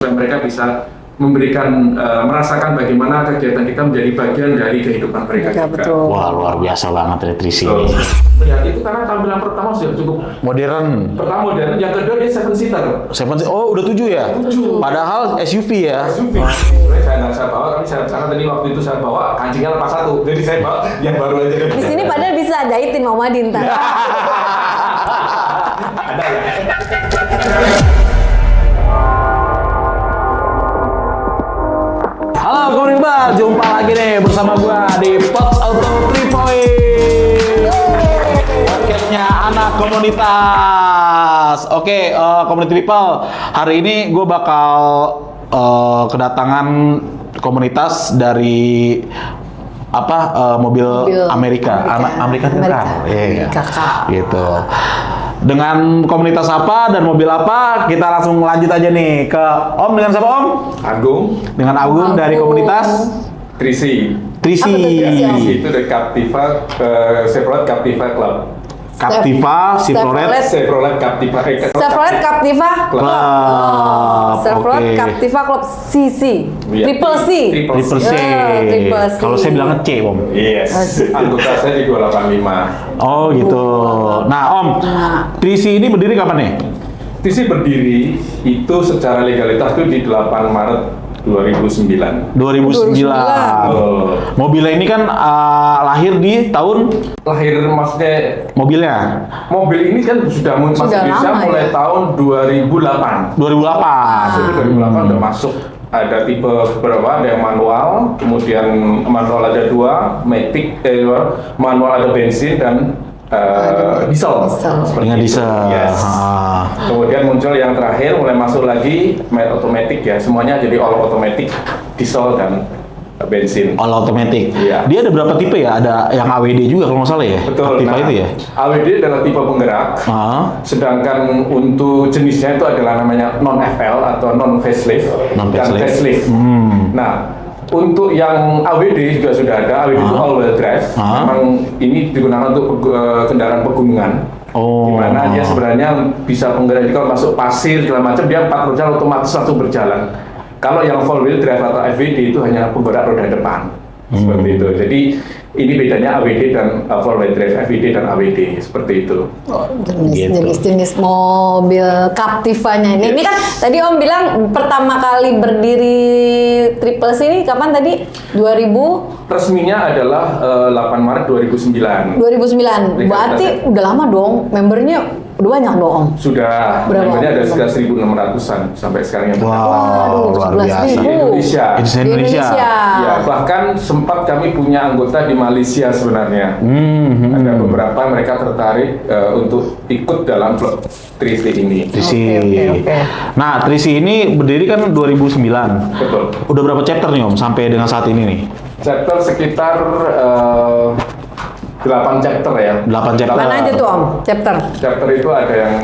supaya mereka bisa memberikan merasakan bagaimana kegiatan kita menjadi bagian dari kehidupan mereka juga. Betul. Wah, luar biasa banget ya Trisi. Lihat itu karena tampilan pertama sudah cukup Modern. pertama modern, yang kedua dia 7 seater. Oh, udah 7 ya? 7. Padahal SUV ya? SUV. Sebenarnya saya nggak saya bawa, tapi karena tadi waktu itu saya bawa kancingnya lepas 1, jadi saya bawa yang baru aja. Di sini padahal bisa jahitin Mama Dinta. Ada ya. Halo Komunitas, jumpa lagi nih bersama gua di Pots Auto 3 Point. Podcastnya anak komunitas. Oke, community people, hari ini gua bakal kedatangan komunitas dari mobil Amerika. Amerika Amerika. Gitu. Dengan komunitas apa dan mobil apa, kita langsung lanjut aja nih ke Om. Dengan siapa Om? Agung. Dengan Agung dari komunitas Trisi. Trisi. Apa tuh Trisi, Om? Itu dari Captiva Chevrolet Captiva Club. Captiva, Chevrolet Chevrolet Captiva Club. Chevrolet Oke. Captiva Club CC. Iya. Triple C. Triple C. Triple C. Kalau saya bilangnya C, Om. Yes. Anggota saya di 285. Oh gitu. Nah, Om, Trisi ini berdiri kapan nih? Trisi berdiri itu secara legalitas itu di 8 Maret 2009. 2009. Oh. Mobilnya ini kan lahir di tahun Lahir maksudnya mobilnya mobil ini kan sudah masuk Sudah Indonesia lama, mulai ya? tahun 2008. 2008. Itu 2008 udah masuk. Ada tipe berapa? Ada yang manual, kemudian manual ada 2, matic, manual ada bensin dan diesel. Seperti Dengan itu. diesel. Yes. Kemudian muncul yang terakhir mulai masuk lagi automatic ya, semuanya jadi all automatic, diesel dan bensin. All automatic. Iya. Dia ada berapa tipe ya? Ada yang AWD juga kalau nggak salah ya? Betul. Captiva itu ya? AWD adalah tipe penggerak. Sedangkan untuk jenisnya itu adalah namanya non FL atau non facelift dan facelift. Nah, untuk yang AWD juga sudah ada. AWD itu all wheel drive. Memang ini digunakan untuk kendaraan pegunungan. Di mana dia sebenarnya bisa penggerak. Jadi kalau masuk pasir segala macam dia 4 roda otomatis langsung berjalan. Kalau yang four wheel drive atau FWD itu hanya penggerak roda depan. Seperti itu. Jadi ini bedanya AWD dan four wheel drive, FWD dan AWD seperti itu. Jenis-jenis mobil Captivanya ini. Ini kan tadi Om bilang pertama kali berdiri Triple C ini kapan tadi? 2000? Resminya adalah 8 Maret 2009. 2009. Berarti udah lama dong. Membernya udah banyak dong Om. Sudah. Berapa? Membernya ada sekitar 1.600-an sampai sekarang yang Wow, luar 11.000. biasa. di Indonesia. Di Indonesia. Ya, bahkan sempat kami punya anggota di Malaysia sebenarnya. Ada beberapa mereka tertarik untuk ikut dalam klub Trisi ini. Trisi. Oke. Nah, Trisi ini berdiri kan 2009. Betul. Udah berapa chapter nih Om sampai dengan saat ini nih? Chapter sekitar 8 chapter ya. 8 chapter. Mana aja tuh Om? Chapter. Chapter itu ada yang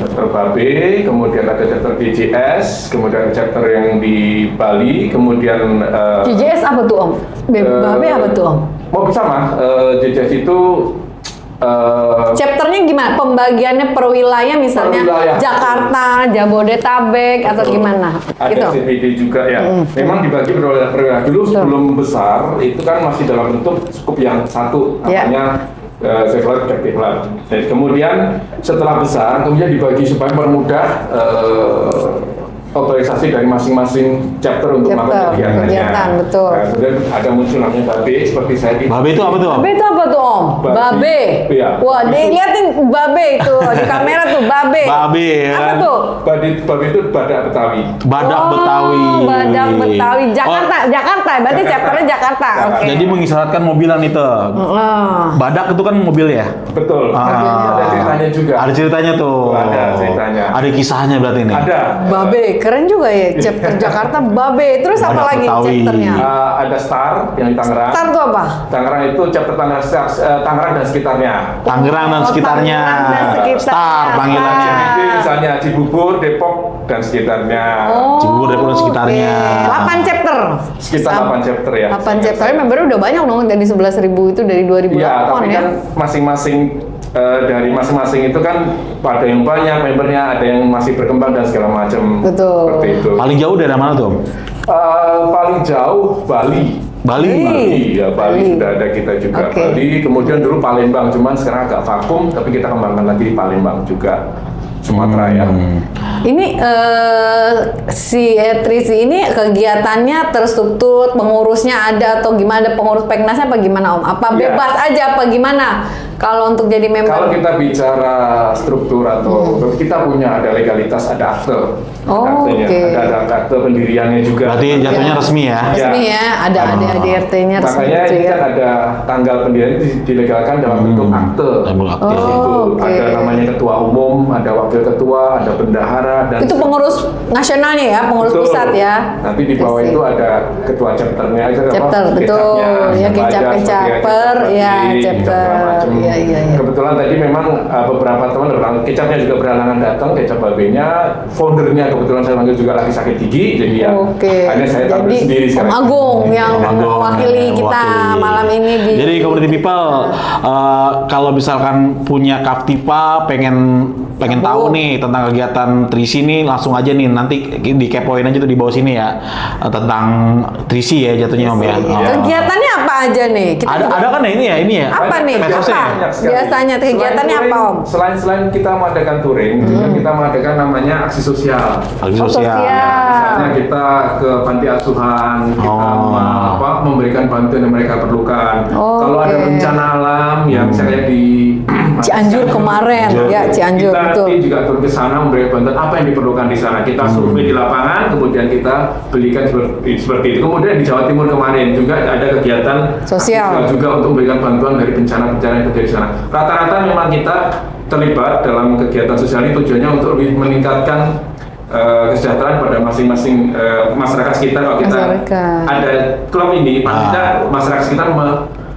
chapter Babe, kemudian ada chapter DJS, kemudian chapter yang di Bali, kemudian CJS apa tuh Om? Babe apa tuh Om? mau sama DJS itu Chapternya gimana? Pembagiannya per wilayah misalnya Per wilayah. Jakarta, Jabodetabek atau gimana? ada Gitu. CPD juga ya. Memang dibagi per dulu sebelum besar itu kan masih dalam bentuk skup yang satu Ya. namanya Chevrolet Captiva. Jadi kemudian setelah besar kemudian dibagi supaya mempermudah otorisasi dari masing-masing chapter untuk melakukan kegiatan, betul. Nah, kemudian ada muncul namanya Babe seperti saya di Babe itu apa tuh Om? Babe itu apa tuh Om? Babe. Babe. Iya. Wah, dilihatin Babe itu di kamera tuh Babe. Babe ya Apa kan? tuh? Babe itu badak Betawi. Badak Oh, Betawi. Badak Betawi. Jakarta, Jakarta. Berarti Jakarta. chapternya Jakarta. Jakarta. Oke. Jadi mengisyaratkan mobilan itu. Badak itu kan mobil ya? Betul. Ada ceritanya juga. Ada ceritanya tuh. Ada ceritanya. Ada kisahnya berarti ini. Ada. Babe, keren juga ya. Chapter Jakarta Babe. Terus apa Badak lagi Betawi. chapternya? Ada Star yang di Tangerang. Star tuh apa? Tangerang itu chapter Tangerang dan sekitarnya. Tangerang dan sekitarnya. Tangerang dan sekitarnya. Star panggilannya. Star. Jadi misalnya Cibubur, Depok dan sekitarnya. Cibubur, Depok dan sekitarnya. 8 chapter. Sekitar 8 chapter ya. 8 chapter. Membernya udah banyak dong dari 11.000 itu dari 2008 Iya, tapi ya. kan masing-masing dari masing-masing itu kan ada yang banyak membernya, ada yang masih berkembang dan segala macam. Betul. Seperti itu. Paling jauh dari mana tuh? Paling jauh Bali. Bali. Ya, Bali sudah ada kita juga. Oke. Bali, kemudian dulu Palembang, cuman sekarang agak vakum, tapi kita kembangkan lagi di Palembang juga, Sumatera ya. Ini si Trisi ini kegiatannya terstruktur, pengurusnya ada atau gimana? Ada pengurus Peknasnya apa gimana Om? Apa Ya. bebas aja apa gimana? Kalau untuk jadi member? Kalau kita bicara struktur atau kita punya ada legalitas, ada akte, Oh, aktenya, oke. ada akte pendiriannya juga. Berarti jatuhnya resmi ya? Resmi ya, ada ADRT-nya resmi Makanya gitu ini ya. kan ada tanggal pendirian dilegalkan dalam bentuk akte. Dalam akte. Di situ Oh, oke. ada namanya ketua umum, ada wakil ketua, ada bendahara dan Itu pengurus nasionalnya ya, pengurus Betul. pusat ya. Nanti di bawah I see. itu ada ketua chapternya, Chapter, betul. Ya, kayak chapter, ya, chapter. Iya, iya, iya. Kebetulan tadi memang beberapa teman kecapnya juga berhalangan datang, kecap babenya, foundernya kebetulan saya panggil juga lagi sakit gigi, jadi ya Oke. akhirnya saya tampil Jadi sendiri Om sekarang. Agung yang Om Agung, mewakili kita mewakili. malam ini di. Jadi community people, kalau misalkan punya Captiva, pengen tahu nih tentang kegiatan Trisi nih, langsung aja nih nanti dikepoin aja tuh di bawah sini ya, tentang Trisi ya jatuhnya Om ya. Kegiatannya apa aja nih? Ada kan ya ini ya? Apa nih? Medsosnya ya? Apa? Biasanya kegiatannya Selain apa touring, Om? Selain kita mengadakan touring, juga kita mengadakan namanya aksi sosial. Aksi Oh, sosial. Misalnya kita ke panti asuhan, kita memberikan bantuan yang mereka perlukan. Kalau ada Oke. bencana alam, ya misalnya di Cianjur kemarin, ya Cianjur kita betul. juga turun ke sana memberikan bantuan apa yang diperlukan di sana. Kita survei di lapangan, kemudian kita belikan seperti itu. Kemudian di Jawa Timur kemarin juga ada kegiatan Sosial. juga untuk memberikan bantuan dari bencana-bencana yang terjadi di sana. Rata-rata memang kita terlibat dalam kegiatan sosial ini tujuannya untuk lebih meningkatkan kesejahteraan pada masing-masing masyarakat sekitar. Kalau kita Masyarakat. ada klub ini, paling tidak masyarakat sekitar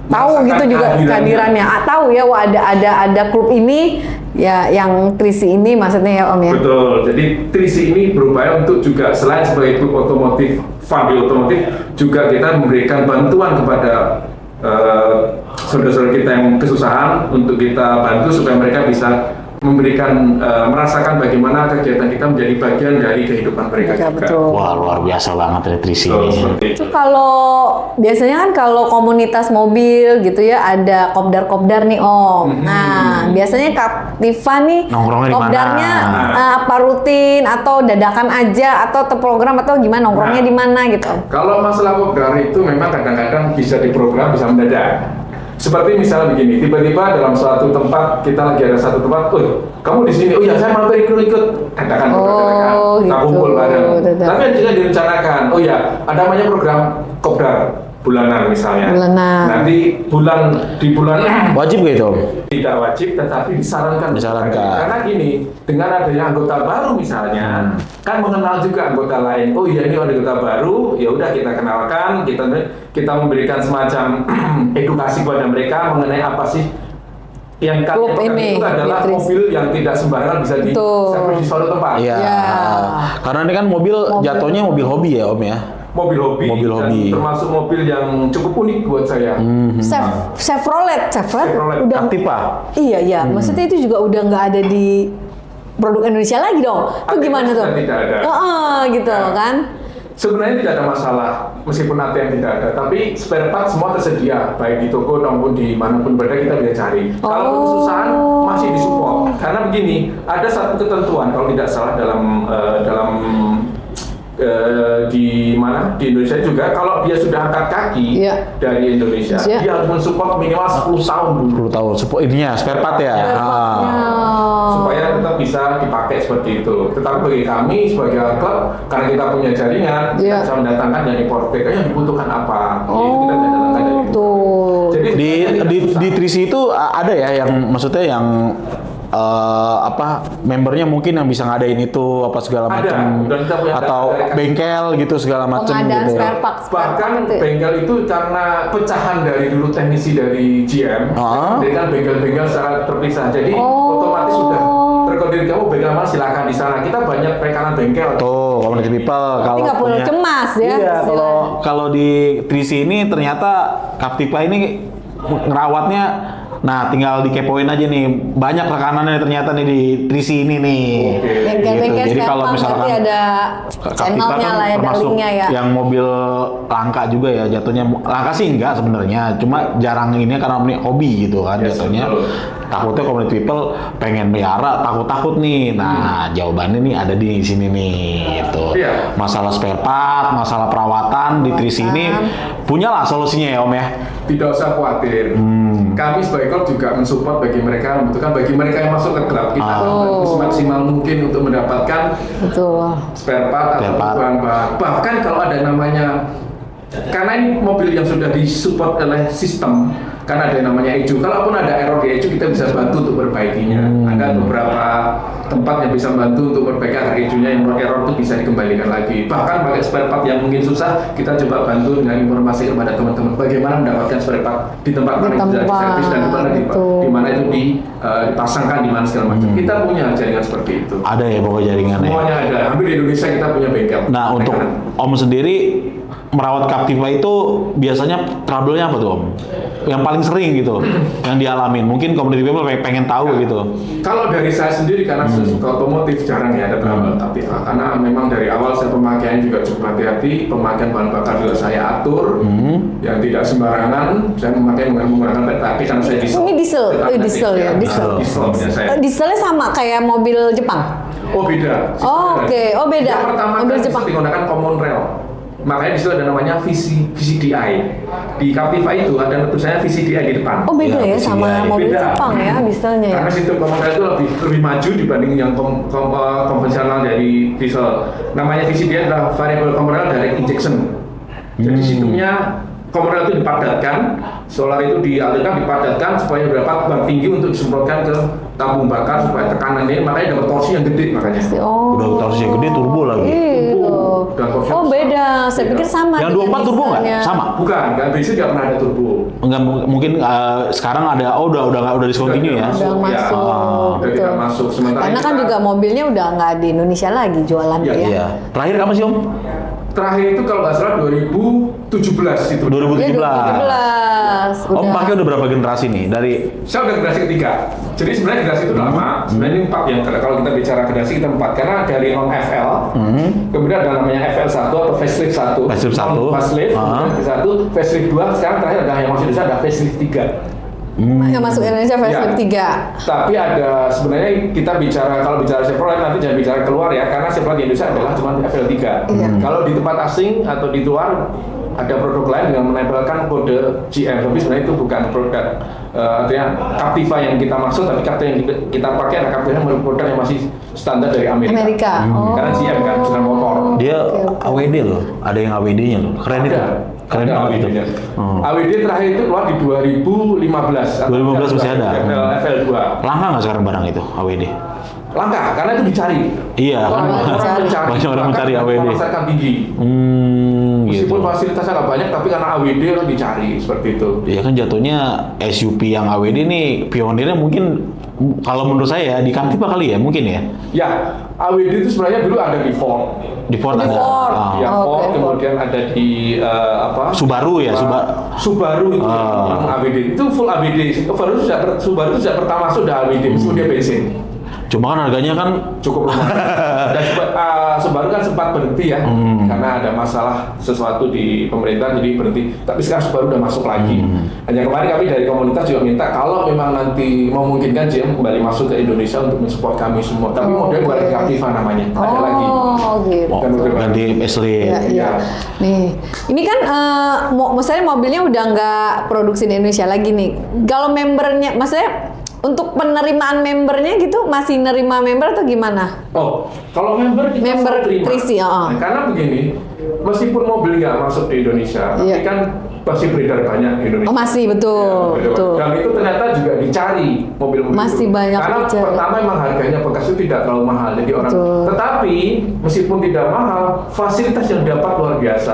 Tahu gitu juga kehadirannya. Tahu ya, wah ada klub ini ya yang Trisi ini maksudnya ya Om ya. Betul. Jadi Trisi ini berupaya untuk juga selain sebagai klub otomotif, fund di otomotif, juga kita memberikan bantuan kepada saudara-saudara kita yang kesusahan untuk kita bantu supaya mereka bisa memberikan merasakan bagaimana kegiatan kita menjadi bagian dari kehidupan mereka Ya, juga. betul. Wah, luar biasa banget ya Trisi Betul, ini. seperti itu. Itu kalau biasanya kan kalau komunitas mobil gitu ya ada kopdar-kopdar nih Om. Nah, biasanya Captiva nih Nongkrongnya di mana? kopdarnya apa rutin atau dadakan aja atau terprogram atau gimana nongkrongnya di mana gitu Om? Kalau masalah kopdar itu memang kadang-kadang bisa diprogram, bisa mendadak. Seperti misalnya begini, tiba-tiba dalam suatu tempat kita lagi ada satu tempat, kamu di sini, oh ya saya mampir ikut, katakan, Oh, kita gitu. kumpul bareng. Dadak. Tapi juga direncanakan, oh ya ada namanya program kopdar bulanan misalnya. Bulanan. Nanti di bulan Wajib gak itu Om? tidak wajib, tetapi disarankan. Disarankan. Karena gini, dengan adanya anggota baru misalnya, kan mengenal juga anggota lain. Oh iya ini anggota baru, ya udah kita kenalkan, kita memberikan semacam edukasi kepada mereka mengenai apa sih yang Klub ini, itu adalah Beatrice. mobil yang tidak sembarangan bisa Betul. di suatu tempat. Iya. Ya. Karena ini kan mobil jatuhnya mobil hobi ya Om ya? Mobil hobi, Mobil dan hobi. termasuk mobil yang cukup unik buat saya. Chevrolet udah Captiva. iya maksudnya itu juga udah nggak ada di produk Indonesia lagi dong. Itu Artinya gimana tuh? sudah tidak ada. Gitu Ya. kan. Sebenarnya tidak ada masalah, meskipun ATM tidak ada, tapi spare part semua tersedia, baik di toko maupun di manapun berada kita bisa cari. Kalau kesusahan masih disupport, karena begini, ada satu ketentuan kalau tidak salah dalam di Indonesia juga, kalau dia sudah angkat kaki Iya. dari Indonesia, Iya. dia harus mensupport minimal 10 tahun dulu. 10 tahun. Ininya spare part ya. Supaya tetap bisa dipakai seperti itu. Tetapi bagi kami sebagai klub, karena kita punya jaringan, kita Iya. bisa mendatangkan yang imported, yang dibutuhkan apa. Jadi kita datangkan dari itu. Tuh. Jadi Di Trisi itu ada ya yang maksudnya yang membernya mungkin yang bisa ngadain itu apa segala Ada, macam dan kita punya atau data- bengkel gitu segala macam Pengadaan gitu. spare part. bahkan gitu ya? bengkel itu karena pecahan dari dulu teknisi dari GM, jadi kan bengkel-bengkel secara terpisah. Jadi otomatis sudah terkoordinir, kamu bengkel mana silakan di sana. Kita banyak rekanan bengkel. Tuh, community people kalau nggak perlu punya cemas ya, Iya, kalau istilahnya. kalau di Trisi ini ternyata Captiva ini ngerawatnya Nah, tinggal dikepoin aja nih. Banyak rekanannya ternyata nih di Trisi ini nih. Bengkel-bengkel Jadi kalau misalkan nanti ada channelnya lah ya, ada termasuk linknya ya. yang mobil langka juga ya jatuhnya. Langka sih enggak sebenarnya, cuma jarang ini karena ini hobi gitu kan jatuhnya. Takutnya community people pengen melihara, takut-takut nih. Nah, jawabannya nih ada di sini nih gitu. Masalah spare part, masalah perawatan di Trisi ini punyalah solusinya ya Om ya. Tidak usah khawatir. Kami sebagai klub juga mensupport bagi mereka, membutuhkan bagi mereka yang masuk ke klub kita semaksimal mungkin untuk mendapatkan spare part atau bahan. Bahkan kalau ada namanya, karena ini mobil yang sudah disupport oleh sistem, kan ada yang namanya ECU. Kalaupun ada error di ECU, kita bisa bantu untuk perbaikinya. Ada beberapa tempat yang bisa bantu untuk perbaiki agar ECU-nya yang error itu bisa dikembalikan lagi. Bahkan pakai spare part yang mungkin susah, kita coba bantu dengan informasi kepada teman-teman bagaimana mendapatkan spare part di tempat mana itu bisa diservis dan di mana itu dipasangkan, di mana segala macam. Kita punya jaringan seperti itu. Ada ya pokoknya jaringannya. Semuanya ada. Hampir di Indonesia kita punya bengkel. Nah, untuk Om sendiri merawat Captiva itu biasanya trouble-nya apa tuh Om? Yang paling sering gitu, yang dialamin. Mungkin community people pengen tahu gitu. Kalau dari saya sendiri, karena saya suka otomotif, jarang ya ada trouble Captiva. Karena memang dari awal saya pemakaian juga cukup hati-hati, pemakaian bahan bakar juga saya atur, yang tidak sembarangan. Saya menggunakan tapi karena saya diesel. Ini diesel ya, diesel. Dieselnya sama kayak mobil Jepang? Oh beda. Oke, beda. Yang pertama mobil kan Jepang digunakan common rail. Makanya di situ ada namanya VCDI. Di Captiva itu ada tulisannya VCDI di depan. Oh beda ya sama mobil beda. Jepang ya dieselnya ya. Karena sistem common rail itu lebih maju dibanding yang konvensional dari diesel. Namanya VCDI adalah variable common rail direct injection. Jadi sistemnya common rail itu dipadatkan, solar itu dipadatkan supaya dapat bar tinggi untuk disemprotkan ke tabung bakar supaya tekanannya, makanya dapat torsi yang gede makanya. Udah torsi yang gede turbo lagi. Beda. Saya pikir sama. Yang 24 turbo nggak? Sama? Bukan, nggak bisa, nggak pernah ada turbo. Enggak, mungkin sekarang ada. Udah discontinue ya. Udah masuk. Udah tidak masuk. Sementara karena kan juga mobilnya udah nggak di Indonesia lagi jualan ya. Iya. Terakhir kapan sih Om? Terakhir itu kalau nggak salah 2017 itu. 2017. Om pakai udah berapa generasi nih? Saya udah generasi ketiga. Jadi sebenarnya generasi itu lama. Sebenarnya ini 4 yang kalau kita bicara generasi kita 4 karena dari non FL, kemudian ada namanya FL1 atau facelift 1. Facelift 1. Facelift, facelift 2, sekarang terakhir ada yang masih bisa ada facelift 3. Yang masuk Indonesia facelift 3. Tapi ada sebenarnya kita bicara kalau bicara Chevrolet nanti jangan bicara keluar ya karena Chevrolet di Indonesia adalah cuma FL3. Kalau di tempat asing atau di luar ada produk lain dengan menempelkan kode GM, tapi sebenarnya itu bukan produk artinya Captiva yang kita maksud, tapi Captiva yang kita pakai adalah Captiva produk yang masih standar dari Amerika. Karena GM kan sudah motor. Dia AWD loh, ada yang AWD-nya loh. Keren itu. Keren AWD-nya. AWD terakhir itu keluar di 2015. 2015 masih ada. FL2. Langka nggak sekarang barang itu AWD? Langka, karena itu dicari. Iya, banyak orang mencari AWD. Memasarkan tinggi. Meskipun fasilitasnya nggak banyak, tapi karena AWD orang dicari seperti itu. Iya kan jatuhnya SUV yang AWD nih pionirnya mungkin kalau menurut saya di Captiva kali ya mungkin ya. Ya, AWD itu sebenarnya dulu ada di Ford. Di Ford ada. Ya Ford, kemudian ada di Subaru ya, Subaru itu yang AWD itu full AWD. Subaru itu sejak pertama sudah AWD, meskipun dia bensin. Cuma kan harganya kan cukup lumayan. Dan Subaru kan sempat berhenti ya, karena ada masalah sesuatu di pemerintah jadi berhenti. Tapi sekarang Subaru udah masuk lagi. Hanya kemarin kami dari komunitas juga minta kalau memang nanti memungkinkan GM kembali masuk ke Indonesia untuk mensupport kami semua. Tapi model buat Captiva namanya, ada lagi. Gitu. Ganti facelift. Iya. Nih, ini kan maksudnya mobilnya udah nggak produksi di Indonesia lagi nih. Kalau membernya, maksudnya untuk penerimaan membernya gitu masih nerima member atau gimana? Oh, kalau member kita terima. Trisi, karena begini, meskipun mobil nggak masuk di Indonesia, tapi kan masih beredar banyak di Indonesia. Oh masih, betul. Dan itu ternyata juga dicari mobil-mobil masih itu. Banyak karena dicari. Pertama emang harganya bekas itu tidak terlalu mahal, jadi orang. Tetapi meskipun tidak mahal, fasilitas yang dapat luar biasa.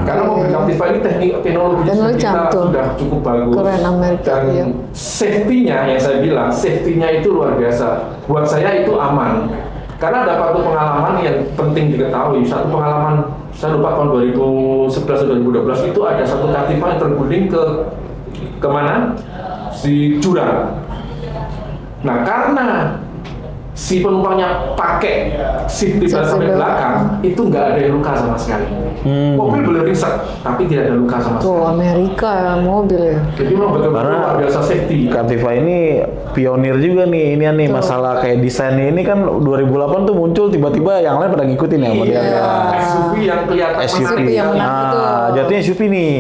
Karena mobil Captiva ini teknologinya kita sudah cukup bagus. Keren, Amerika, dan safety-nya yang saya bilang, safety-nya itu luar biasa. Buat saya itu aman. Karena ada satu pengalaman yang penting diketahui. Satu pengalaman, saya lupa tahun 2011 atau 2012 itu ada satu Captiva yang terguling ke mana? si jurang. Nah, karena si penumpangnya pakai safety belt sampai belakang, itu nggak ada yang luka sama sekali. Mobil boleh ringsek, tapi tidak ada luka sama sekali. Tuh Amerika ya, mobil ya. Jadi memang betul-betul luar biasa safety. Captiva ini pionir juga nih, ini nih masalah kayak desainnya ini kan 2008 tuh muncul tiba-tiba yang lain pada ngikutin ya modelnya. SUV yang kelihatan SUV. yang menarik itu. Jatuhnya SUV nih,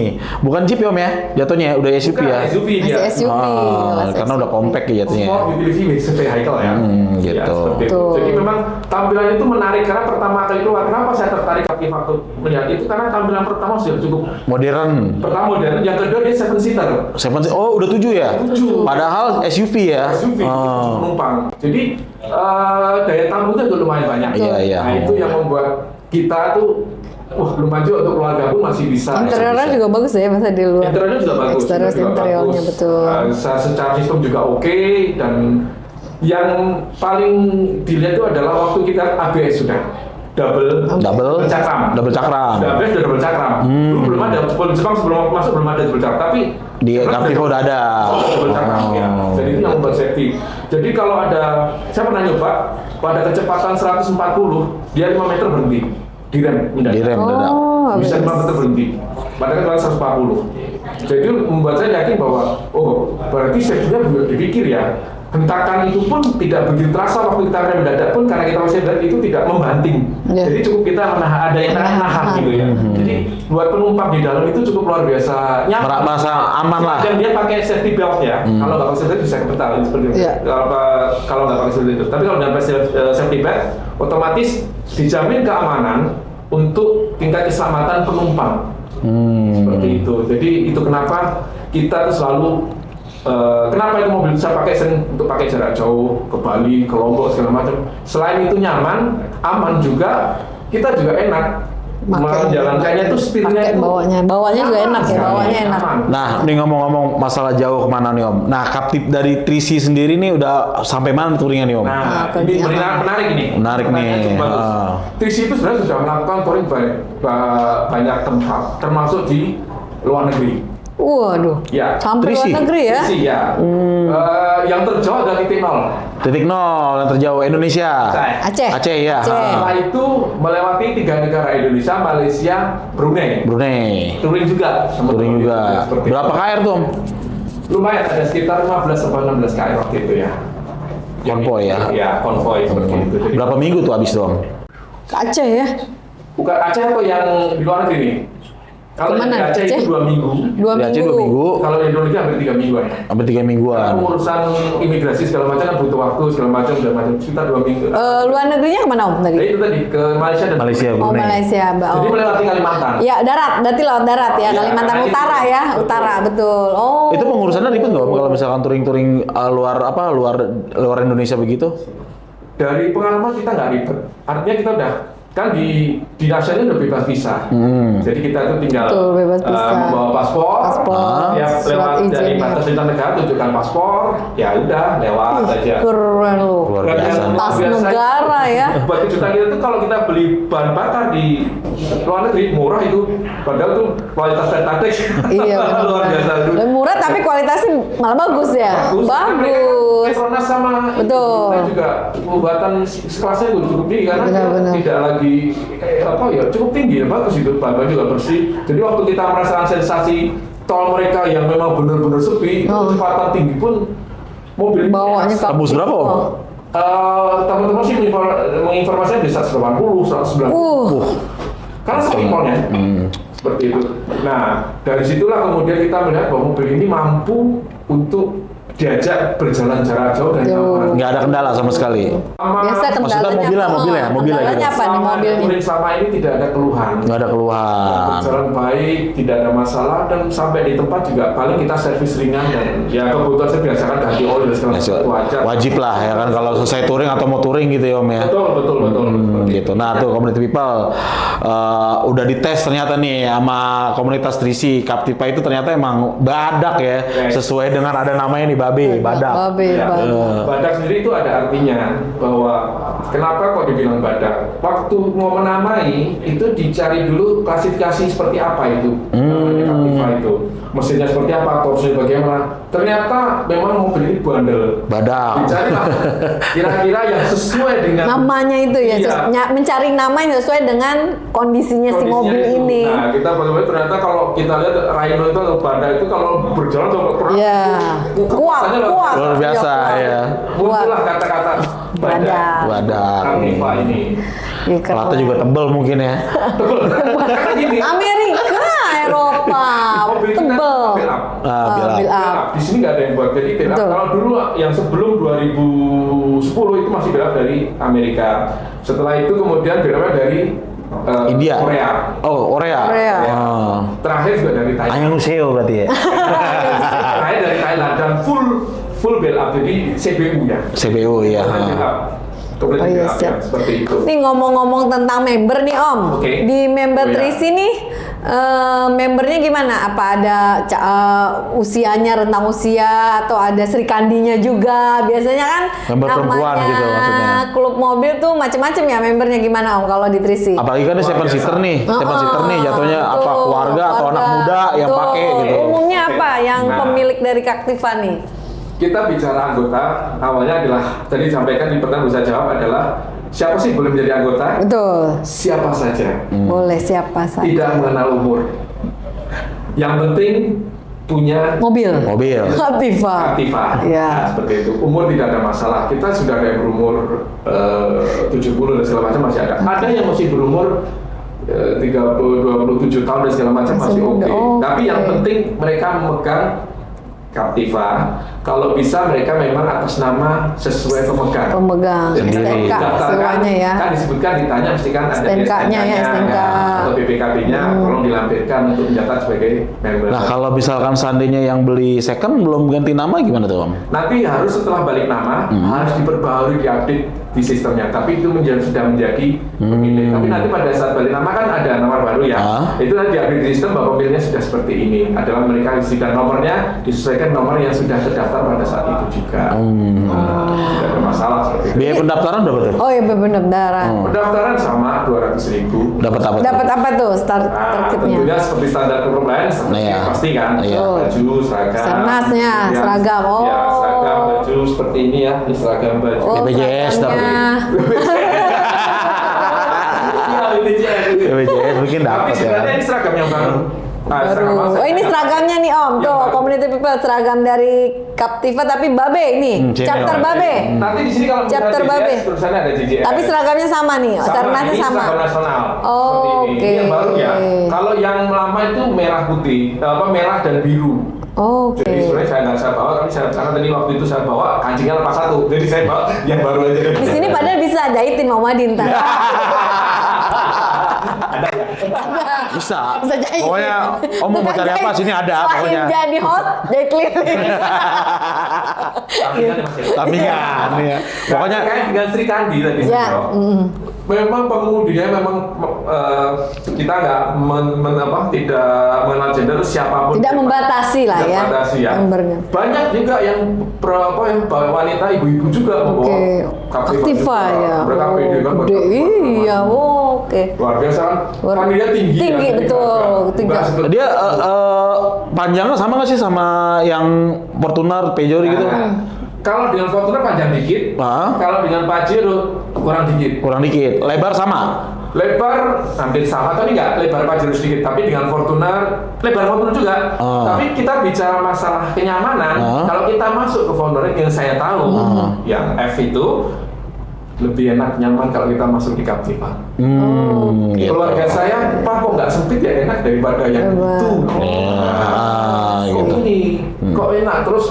bukan Jeep ya Om ya? Jatuhnya udah SUV ya? SUV Masih dia. SUV. kelas Karena udah compact ya jatuhnya. Sport utility vehicle ya. Gitu. Ya, seperti itu. Betul. Jadi memang tampilannya itu menarik karena pertama kali keluar. Kenapa saya tertarik Captiva waktu melihat itu? Karena tampilan pertama sudah cukup. Modern. Pertama modern, yang kedua dia 7 seater. Oh udah 7 ya? 7. Padahal SUV ya? SUV penumpang. Jadi daya tampungnya juga lumayan banyak. Iya. Nah itu yang membuat kita tuh lumayan juga untuk keluarga pun masih bisa. Interiornya juga bagus ya, masa di luar. Interiornya juga bagus. Eksterior juga interiornya bagus. betul. Secara sistem juga oke, dan yang paling dilihat itu adalah waktu kita ABS sudah double cakram. Double cakram. Sudah ABS sudah double cakram. Dulu belum ada, Jepang sebelum masuk belum ada double cakram, tapi Di Captiva udah ada. double cakram ya. Jadi itu yang membuat safety. Jadi kalau ada, saya pernah nyoba pada kecepatan 140, dia 5 meter berhenti. Direm mendadak. Direm mendadak. Bisa 5 meter berhenti. Padahal kan 140. Jadi membuat saya yakin bahwa berarti safety-nya juga dipikir ya. Hentakan itu pun tidak begitu terasa waktu kita rem mendadak pun, karena kita masih berat itu tidak membanting. Yeah. Jadi cukup kita menahan, ada yang nahan gitu ya. Jadi buat penumpang di dalam itu cukup luar biasa nyaman. Merasa aman lah. Dan dia pakai safety belt ya. Kalau nggak pakai safety belt bisa kebetal seperti itu. Yeah. Kalau nggak pakai safety belt. Tapi kalau nggak pakai safety belt, otomatis dijamin keamanan untuk tingkat keselamatan penumpang. Seperti itu. Jadi itu kenapa kita tuh selalu kenapa itu mobil bisa pakai sering untuk pakai jarak jauh ke Bali, ke Lombok segala macam. Selain itu nyaman, aman juga, kita juga enak menjalankannya, itu setirnya itu bawanya juga enak ya, bawanya enak. Nah, nih ngomong-ngomong masalah jauh kemana nih Om? Nah, Captiva dari 3C sendiri nih udah sampai mana touringnya nih Om? Nah, ini menarik ini. Menarik nih. 3C itu sebenarnya sudah melakukan touring banyak tempat, termasuk di luar negeri. Waduh, Ya. sampai luar 3C? negeri ya? 3C ya. Yang terjauh adalah titik 0. Titik 0 yang terjauh Indonesia. Aceh. Aceh ya. Aceh. Setelah itu melewati 3 negara, Indonesia, Malaysia, Brunei. Brunei. Touring juga. Touring juga. Seperti Berapa itu. KR tuh Om? Lumayan, ada sekitar 15 sampai 16 km waktu itu ya. Konvoy ya? Ya, konvoy seperti itu. Jadi, Berapa minggu tuh habis tuh Om? Ke Aceh ya? bukan Aceh atau yang di luar negeri nih? Kalau yang di Kemana? Aceh Aceh? itu 2 minggu. Dua Di Aceh 2 minggu. minggu. Kalau di Indonesia hampir 3 mingguan. Hampir 3 mingguan. Karena urusan imigrasi segala macam kan butuh waktu segala macam dan macam, sekitar 2 minggu. Luar negerinya kemana Om tadi? Jadi itu tadi ke Malaysia dan Malaysia, Oh Brunei. Malaysia, Mbak. Jadi melewati Kalimantan. Ya darat, berarti laut darat ya, Iya, Kalimantan karena Utara itu- ya, utara betul. Oh. Itu pengurusannya ribet nggak Om kalau misalkan touring-touring luar Indonesia begitu? Dari pengalaman kita nggak ribet. Artinya kita udah kan di dinasnya udah bebas visa. Jadi kita itu tinggal Betul, bebas visa. membawa paspor, Paspor, ya surat lewat dari izin, batas lintas negara tunjukkan paspor, ya udah lewat aja. Keren lu. Luar Dan biasa. yang Tas biasa- negara ya. Buat kejutan kita tuh kalau kita beli bahan bakar di luar negeri murah itu, padahal tuh kualitas fantastik. Iya benar. Luar biasa. Dan murah tapi kualitasnya malah bagus ya. Bagus. Petronas sama Betul. itu juga pembuatan sekelasnya cukup tinggi karena Benar-benar. tidak lagi cukup tinggi ya, bagus itu, bahan juga bersih. Jadi waktu kita merasakan sensasi tol mereka yang memang benar-benar sepi, itu kecepatan tinggi pun mobil Bawanya Tembus berapa Om? teman-teman sih menginformasikan di 180, 190. Karena sampingnya seperti itu. Nah, dari situlah kemudian kita melihat bahwa mobil ini mampu untuk diajak berjalan jarak jauh dan nyaman. Nggak ada kendala sama sekali. Biasa kendalanya mobilnya apa? gitu. Kendalanya apa nih Selama mobilnya? touring selama ini tidak ada keluhan. Nggak ada keluhan. Berjalan baik, tidak ada masalah, dan sampai di tempat juga paling kita servis ringan dan ya kebutuhan saya biasakan ganti oli dan segala macam itu aja. Wajib lah ya kan kalau selesai touring atau mau touring gitu ya Om ya. Betul. Gitu. Nah tuh Community People udah dites ternyata nih sama komunitas 3C. Captiva itu ternyata emang badak ya, sesuai dengan ada namanya nih babe, badak. Babe, Ya, badak sendiri itu ada artinya bahwa kenapa kok dibilang badak? Waktu mau menamai itu dicari dulu klasifikasi seperti apa itu, namanya Captiva itu. Mesinnya seperti apa, torsinya bagaimana? Ternyata memang mobil ini bandel. Badak. Dicari lah, kira-kira yang sesuai dengan namanya itu ya, Iya. mencari nama yang sesuai dengan kondisinya si mobil itu. ini. Nah, kita bagaimana ternyata kalau kita lihat Rhino itu atau badak itu kalau berjalan sama perang, Iya. Kuat. Luar biasa ya. muncullah kata-kata Badak. Badak. Captiva ini. Iya, keren. Pelatnya juga tebel mungkin ya. Karena gini, Amerika, Eropa, mobil itu kan tebel. build up. Bilang. Build up. Di sini nggak ada yang buat jadi build up. Betul. Kalau dulu yang sebelum 2010 itu masih build up dari Amerika. Setelah itu kemudian build up dari India. Korea. Oh, Korea. Korea. Oh. Terakhir juga dari Thailand. Ayang Seo berarti ya. Terakhir dari Thailand dan full build up, jadi CBU ya. CBU ya. Complete build up. Complete Oh, iya, build up, siap. ya, seperti itu. Nih ngomong-ngomong tentang member nih Om, Oke. di member Oh, iya. Trisi nih membernya gimana? Apa ada usianya, rentang usia, atau ada Sri Kandinya juga? Biasanya kan Member perempuan gitu maksudnya. klub mobil tuh macam-macam ya membernya, gimana Om kalau di Trisi? Apalagi kan ini Luar seven biasa. seater nih, seven Oh, seater nih jatuhnya apa betul. keluarga atau anak muda yang Betul. pakai gitu. Umumnya apa yang Nah. pemilik dari Captiva nih? Kita bicara anggota, awalnya adalah tadi disampaikan di pertanyaan bisa jawab adalah siapa sih boleh menjadi anggota? Betul. Siapa saja, Boleh siapa saja. tidak mengenal umur. Yang penting punya Mobil. Mobil. Captiva. Captiva. Iya. Nah, seperti itu. Umur tidak ada masalah. Kita sudah ada yang berumur 70 dan segala macam masih ada. Ada yang masih berumur 27 tahun dan segala macam Masih masih muda. oke. Oh, Tapi yang oke. penting mereka memegang Captiva. Kalau bisa mereka memang atas nama sesuai pemegang. Pemegang Jadi STNK daftarkan, semuanya ya. Kan disebutkan ditanya mesti kan ada STNK-nya ya, STNK. atau BPKB-nya, tolong dilampirkan untuk mencatat sebagai member. Nah, kalau misalkan seandainya yang beli second belum ganti nama gimana tuh, Om? Nanti harus setelah balik nama harus diperbaharui, diupdate di sistemnya. Tapi itu sudah menjadi pemilik. Tapi nanti pada saat balik nama kan ada nomor baru ya. Itu nanti diupdate di sistem bahwa pemiliknya sudah seperti ini. Adalah mereka isi dan nomornya disesuaikan nomor yang sudah terdaftar pada saat itu juga. Tidak ada masalah seperti itu. Biaya pendaftaran berapa tuh? Oh iya benar-benar. Pendaftaran sama 200.000. Dapat apa? Dapat apa tuh Nah, starter-kitnya? tentunya seperti standar klub lain, Nah, ya. pasti kan, Iya. baju, seragam, Sernasnya, kemudian, seragam. Oh. ya, seragam, baju seperti ini ya, ini seragam baju. Oh, BPJS seragamnya. Iya, BPJS. BPJS mungkin Tapi dapat ya. sebenarnya ini seragam yang baru. Nah, seragam Baru. masa- Oh ini seragamnya nih Om, Yang tuh baru. Community People seragam dari Captiva tapi Babe ini, Sini, chapter Om. Babe. Nanti di sini kalau Chapter misalnya Babe. JJS, tulisannya ada JJS. Tapi seragamnya sama nih, sernasnya ini sama. seragam nasional. Oh, seperti ini. oke. Ini yang baru ya. Kalau yang lama itu merah putih, merah dan biru. Oke. Jadi sebenarnya saya nggak saya bawa, tapi karena tadi waktu itu saya bawa kancingnya lepas satu, jadi saya bawa yang baru aja. Di sini padahal bisa jahitin Mama Dinta. Bisa. Bisa jahit. Pokoknya Om mau cari apa sini ada Selain pokoknya. jadi host, jahit keliling. Sampingan ya. Pokoknya kayak dengan Sri Kandi tadi. Ya, saya memang pengemudinya memang kita nggak tidak mengenal gender siapapun. Tidak membatasi lah Tidak ya, membatasi ya. membernya. Banyak juga yang yang wanita ibu-ibu juga membawa Oke, Captiva Captiva juga. ya. Mereka Oh, pede kan. gede. Iya, oke. Luar biasa kan. Kan dia tinggi. Tinggi, kan, betul, tinggi. Nggak seperti- dia panjangnya sama nggak sih sama yang Fortuner, Peugeot gitu? Nah, kalau dengan Fortuner panjang dikit, Ah. kalau dengan Pajero kurang dikit. Kurang dikit. Lebar sama. Lebar hampir sama, tapi nggak lebar Pajero sedikit. Tapi dengan Fortuner, lebar Fortuner juga. Ah. Tapi kita bicara masalah kenyamanan, Ah. kalau kita masuk ke Fortuner yang saya tahu, yang F itu lebih enak nyaman kalau kita masuk di Captiva. Gitu. Keluarga saya, Pak kok nggak sempit ya enak daripada yang Lebar. itu. Kok Gitu. ini, kok enak terus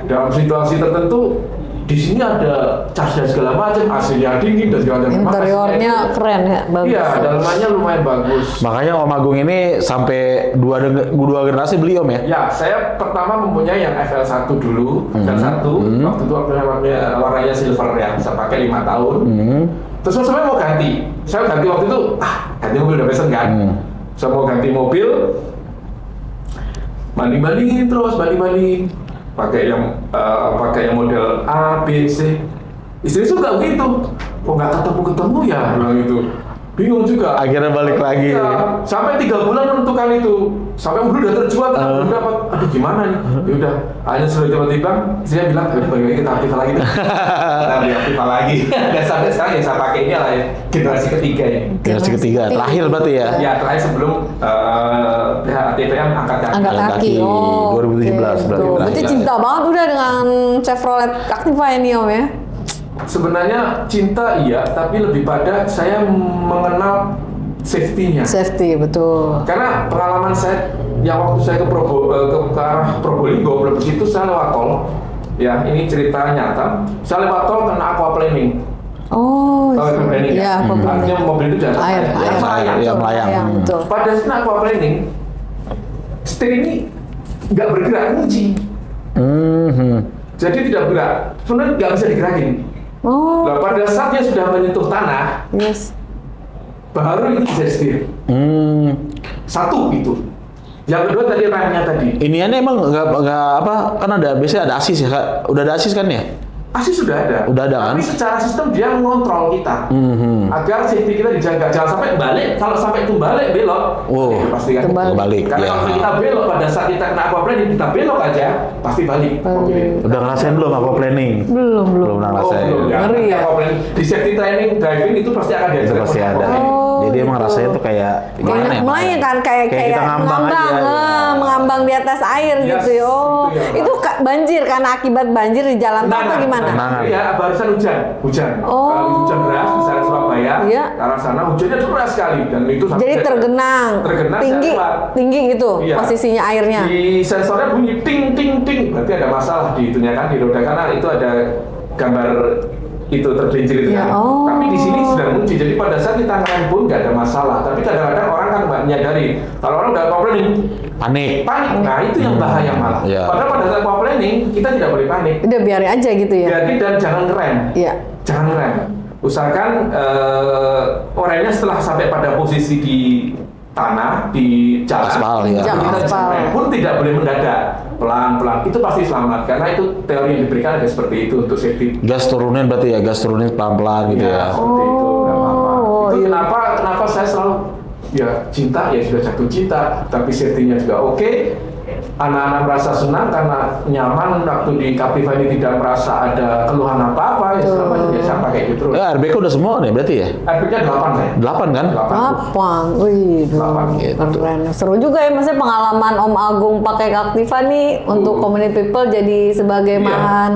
dalam situasi tertentu di sini ada cas dan segala macam, AC-nya dingin dan segala macam. Interiornya keren ya, bagus. Iya, dalamannya lumayan bagus. Makanya Om Agung ini sampai dua generasi beli Om ya? Ya, saya pertama mempunyai yang FL1 dulu, FL1. Waktu itu warnanya silver ya, bisa pakai 5 tahun. Terus saya mau ganti. Saya ganti waktu itu, ganti mobil udah pesen kan. Saya mau ganti mobil, banding-bandingin terus, banding-banding. pakai yang model A, B, C. Istri suka begitu. Kok nggak ketemu ya, bilang gitu. Bingung juga. Akhirnya balik lagi. Iya, sampai 3 bulan menentukan itu. Sampai udah terjual, belum dapat. Aduh gimana nih? Ya udah, akhirnya sudah tiba-tiba saya bilang, udah balik lagi kita aktif lagi deh. Kita aktif lagi. Dan sampai sekarang yang saya pakai ini lah ya, generasi ketiga ini. Generasi ketiga, terakhir berarti ya? Ya, terakhir sebelum TPM angkat kaki. Oh, 2017 berarti. Berarti cinta banget udah dengan Chevrolet Captiva ini Om ya? Sebenarnya cinta iya, tapi lebih pada saya mengenal safety-nya. Safety, betul. Karena pengalaman saya yang waktu saya ke arah Probolinggo, Brebes itu saya lewat tol. Ya, ini cerita nyata. Saya lewat tol kena aquaplaning. Oh, Aquaplaning iya, artinya mobil itu jalan air melayang. Betul. Pada saat aquaplaning, setir ini nggak bergerak, kunci. Jadi tidak bergerak, sebenarnya nggak bisa digerakin. Oh. Nah, pada saat dia sudah menyentuh tanah, Yes. baru itu bisa setir. Satu itu. Yang kedua tadi remnya tadi. Iniannya emang nggak apa? Kan biasanya ada asis ya, Kak? Udah ada asis kan ya? Asis sudah ada. Udah ada kan? Tapi secara sistem dia mengontrol kita. Agar safety kita dijaga. Jangan sampai balik. Kalau sampai itu balik belok, ya pasti kan balik. Karena Ya. kalau kita belok pada saat kita kena aquaplaning, kita belok aja pasti balik. Udah ngerasain belum aquaplaning? Belum. Belum pernah ngerasain. belum ya. Ngeri ya? Aquaplaning di safety training driving itu pasti akan ada. Itu pasti ada. Jadi emang gitu. rasanya tuh kayak gimana ya? Melayang kan kayak kita ngambang aja. mengambang di atas air Yes, gitu ya. Oh, itu ya. itu banjir karena akibat banjir di jalan tol atau gimana? Tenangan. Iya, barusan hujan. Oh. Hujan deras di sana Surabaya. Iya. Ke arah sana hujannya deras sekali dan itu sampai Jadi tergenang tinggi tinggi gitu Iya. posisinya airnya. Di sensornya bunyi ting ting ting, berarti ada masalah di itunya kan, di roda kanan itu ada gambar itu tergelincir itu Ya, kan. oh. Tapi di sini sudah kunci, jadi pada saat kita ngerem pun nggak ada masalah. Tapi kadang-kadang orang kan nggak menyadari kalau orang udah aquaplaning Panik. nah itu yang bahaya malah. Iya. Padahal pada saat aquaplaning kita tidak boleh panik. Udah biarin aja gitu ya. Jadi dan jangan ngerem. Iya. Jangan ngerem. Usahakan orangnya setelah sampai pada posisi di tanah, di jalan, Aspal, ya. kita bisa Aspal. ngerem pun tidak boleh mendadak, pelan-pelan. Itu pasti selamat karena itu teori yang diberikan ada seperti itu untuk safety. Gas turunin berarti ya, gas turunin pelan-pelan gitu ya. Seperti itu, nggak apa-apa. Oh, Itu iya. kenapa saya selalu ya cinta ya sudah jatuh cinta, tapi safety-nya juga oke. Anak-anak merasa senang karena nyaman waktu di Captiva ini tidak merasa ada keluhan apa-apa ya selama itu saya pakai itu terus. Ya, RBK udah semua nih berarti ya? RP-nya 8 saya. 8 kan? 8. Wih, gitu. keren. Seru juga ya maksudnya pengalaman Om Agung pakai Captiva nih untuk community people jadi sebagai Iya. bahan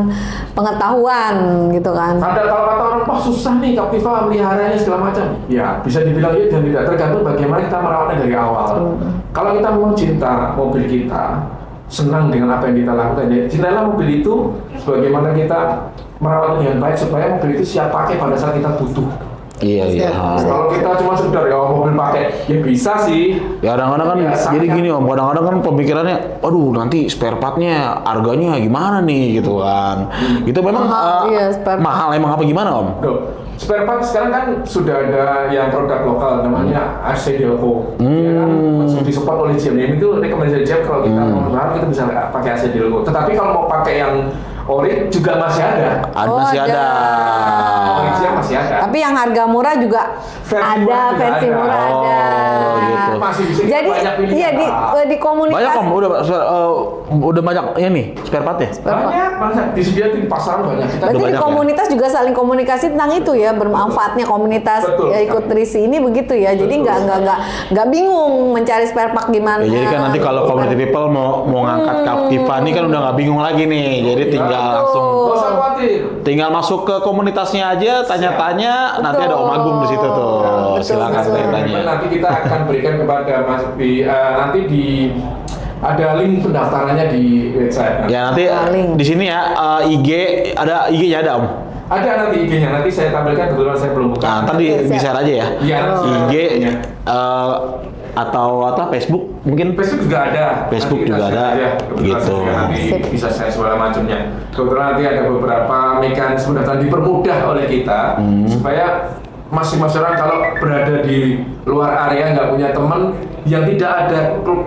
pengetahuan gitu kan. Ada kalau kata orang, wah susah nih Captiva meliharanya segala macam. Ya bisa dibilang iya dan tidak tergantung bagaimana kita merawatnya dari awal. Kalau kita memang cinta mobil kita, senang dengan apa yang kita lakukan, jadi cintailah mobil itu sebagaimana kita merawatnya dengan baik supaya mobil itu siap pakai pada saat kita butuh. Iya. Kalau kita cuma sekedar ya mobil pakai, ya bisa sih. Ya kadang-kadang kan Ya, jadi sangat. gini Om, kadang-kadang kan pemikirannya, aduh nanti spare partnya harganya gimana nih gitu kan. Gitu memang Mahal, iya, spare part. mahal emang apa gimana Om? Loh, spare part sekarang kan sudah ada yang produk lokal namanya AC Delco, ya kan? Langsung disupport oleh GM. Itu rekomendasi GM kalau kita mau berharap kita bisa pakai AC Delco. Tetapi kalau mau pakai yang ori juga masih ada. Masih ada. Original masih ada. Tapi yang harga murah juga Versi murah juga versi ada. murah Oh, ada. gitu. Masih bisa Jadi banyak pilihan. iya di komunitas Banyak Om, udah banyak ya nih spare partnya. banyak disediakan di pasaran banyak. Kita Berarti di banyak ya? komunitas juga saling komunikasi tentang itu ya, bermanfaatnya komunitas Betul. ya ikut risi ini begitu ya. Jadi nggak bingung mencari spare part gimana. Ya, jadi kan nanti kalau community people mau ngangkat Captiva nih kan udah nggak bingung lagi nih. Jadi tinggal langsung nggak usah khawatir. tinggal masuk ke komunitasnya aja, tanya-tanya, nanti ada Om Agung di situ tuh. Betul, Silakan betul. tanya-tanya. Nanti kita akan berikan kepada Mas nanti ada link pendaftarannya di website. Ya nanti Paling. di sini ya IG ada IG-nya ada Om. Ada nanti IG-nya, nanti saya tampilkan, kebetulan saya belum buka. Nah, ntar Oke, di siap. share aja ya. Iya, IG IG-nya. atau Facebook mungkin. Facebook juga ada. Facebook Nanti kita juga share ada. aja. Kebetulan Gitu. saya juga nanti Sip. bisa share segala macamnya. Kebetulan nanti ada beberapa mekanisme pendaftaran dipermudah oleh kita supaya masing-masing orang kalau berada di luar area nggak punya teman yang tidak ada klub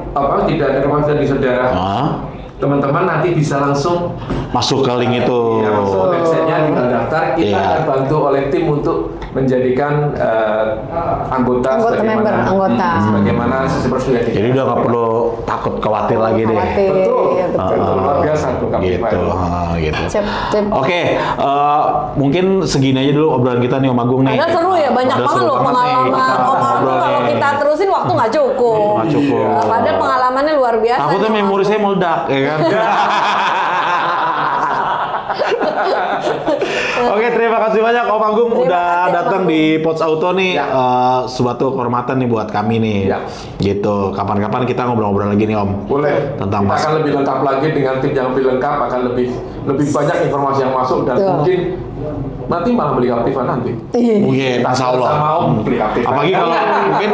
tidak ada kemampuan di saudara. teman-teman nanti bisa langsung masuk ke link itu. ya, masuk websitenya, tinggal daftar. Kita akan bantu oleh tim untuk menjadikan anggota member, anggota. Sebagaimana sistem prosedur. Jadi udah nggak perlu takut khawatir lagi deh. Betul. Luar biasa tuh Gitu. Gitu. Cep. Oke, mungkin segini aja dulu obrolan kita nih Om Agung nih. Padahal seru ya, banyak Udah banget seru loh banget nih pengalaman. kita Om Agung ngobrol kalau nih. kita terusin waktu nggak cukup. Nggak cukup. Padahal pengalamannya luar biasa. Takutnya nih, Om memori Agung. saya meledak, ya kan? Oke, terima kasih banyak Om Agung udah kasih, Om datang Agung. di Pots Auto nih. Ya. Suatu kehormatan nih buat kami nih. Ya. Gitu. Kapan-kapan kita ngobrol-ngobrol lagi nih Om. Boleh. Tentang kita Mas. akan lebih lengkap lagi dengan tim yang lebih lengkap, akan lebih banyak informasi yang masuk dan Betul. mungkin nanti malah beli Captiva nanti. Mungkin, insya Allah. Sama Om beli Captiva. Apalagi kalau mungkin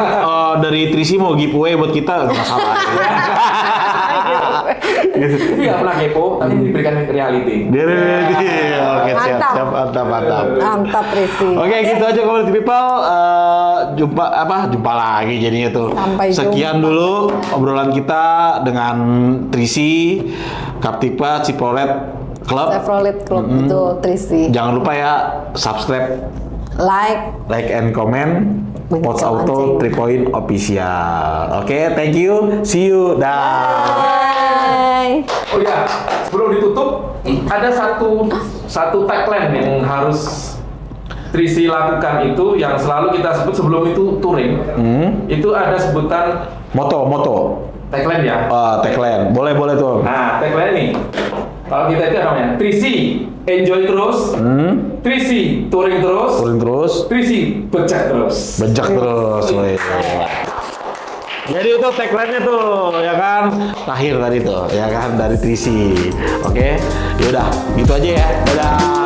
dari Trisi mau giveaway buat kita, nggak masalah. Tapi nggak pernah kepo, tapi diberikan reality. Oke, siap, Mantap. siap, mantap. Mantap, Risi. Oke, gitu aja Community People. Jumpa lagi jadinya tuh. Sampai Sekian jumpa. dulu obrolan kita dengan Trisi, Captiva Ciporet Club. Chevrolet Club itu Trisi. Jangan lupa ya subscribe, Like. and comment. Banyak Pots yang Auto mancing. 3 Point Official. Oke, thank you. See you. Dah. Bye. Oh ya, sebelum ditutup, ada satu tagline yang harus Trisi lakukan itu, yang selalu kita sebut sebelum itu touring. Itu ada sebutan Moto. tagline ya. Tagline. Boleh tuh. Nah, tagline ini. Kalau kita itu namanya Trisi enjoy terus, Trisi touring terus, Turun terus. Trisi bejak terus. Bejak terus. Woi. Jadi itu tagline-nya tuh, ya kan? Terakhir tadi tuh, ya kan, dari Trisi. Oke, yaudah, gitu aja ya. Dadah.